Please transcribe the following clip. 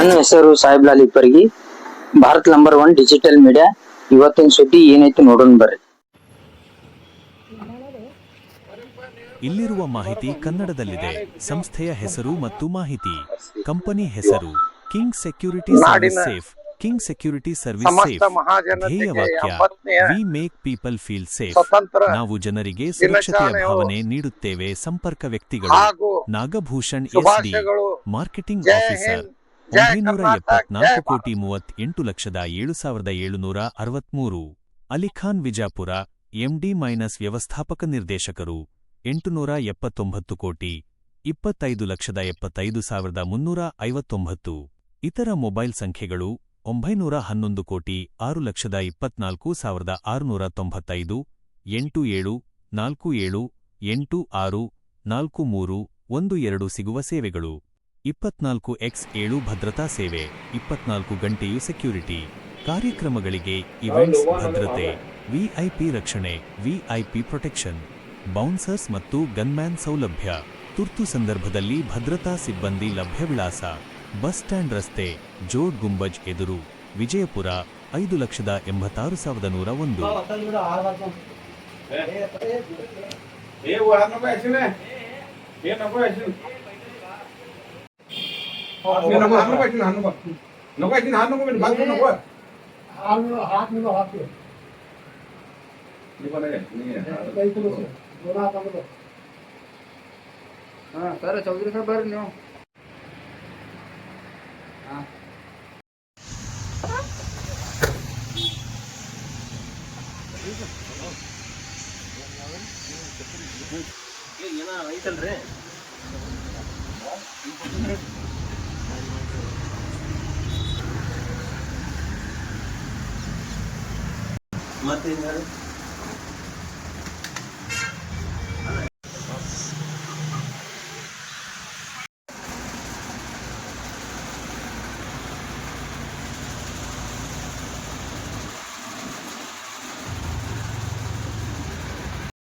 ನನ್ನ ಹೆಸರು Saheblal Ippargi. Bharat number 1 digital media. ಇವತ್ತಿನ ಸುದ್ದಿ ಏನೈತಿ ನೋಡೋಣ ಬರ್ರಿ. ಇಲ್ಲಿರುವ ಮಾಹಿತಿ ಕನ್ನಡದಲ್ಲಿದೆ. ಸಂಸ್ಥೆಯ ಹೆಸರು ಮತ್ತು ಮಾಹಿತಿ. ಕಂಪನಿ ಹೆಸರು king security service safe. King security service safe. ಧ್ಯೇಯ ವಾಕ್ಯ we make people feel safe. ನಾವು ಜನರಿಗೆ ಸುರಕ್ಷತೆಯ ಭಾವನೆ ನೀಡುತ್ತೇವೆ. ಸಂಪರ್ಕ ವ್ಯಕ್ತಿಗಳು Nagabhushan S D. Marketing officer. 974,38,07,763. Alikhan Vijapur MD - ವ್ಯವಸ್ಥಾಪಕ ನಿರ್ದೇಶಕರು. 879 ಕೋಟಿ 25,75,359. ಇತರ ಮೊಬೈಲ್ ಸಂಖ್ಯೆಗಳು 911 ಕೋಟಿ 6,24,695. 8747864312 ಸಿಗುವ ಸೇವೆಗಳು. 24x7 ಭದ್ರತಾ ಸೇವೆ. 24 ಗಂಟೆಯೂ ಸೆಕ್ಯೂರಿಟಿ. ಕಾರ್ಯಕ್ರಮಗಳಿಗೆ ಇವೆಂಟ್ಸ್ ಭದ್ರತೆ. ವಿಐಪಿ ರಕ್ಷಣೆ. VIP protection. ಬೌನ್ಸರ್ಸ್ ಮತ್ತು ಗನ್ಮ್ಯಾನ್ ಸೌಲಭ್ಯ. ತುರ್ತು ಸಂದರ್ಭದಲ್ಲಿ ಭದ್ರತಾ ಸಿಬ್ಬಂದಿ ಲಭ್ಯ. ವಿಳಾಸ: ಬಸ್ ಸ್ಟ್ಯಾಂಡ್ ರಸ್ತೆ, ಜೋಡ್ ಗುಂಬಜ್ ಎದುರು, ವಿಜಯಪುರ. 5,86,101. ಸರ್ ಚೌಧರಿ ಸರ್ ಬರ್ರಿ ನೀವು. ಐತಲ್ರಿ ಮತ್ತೆ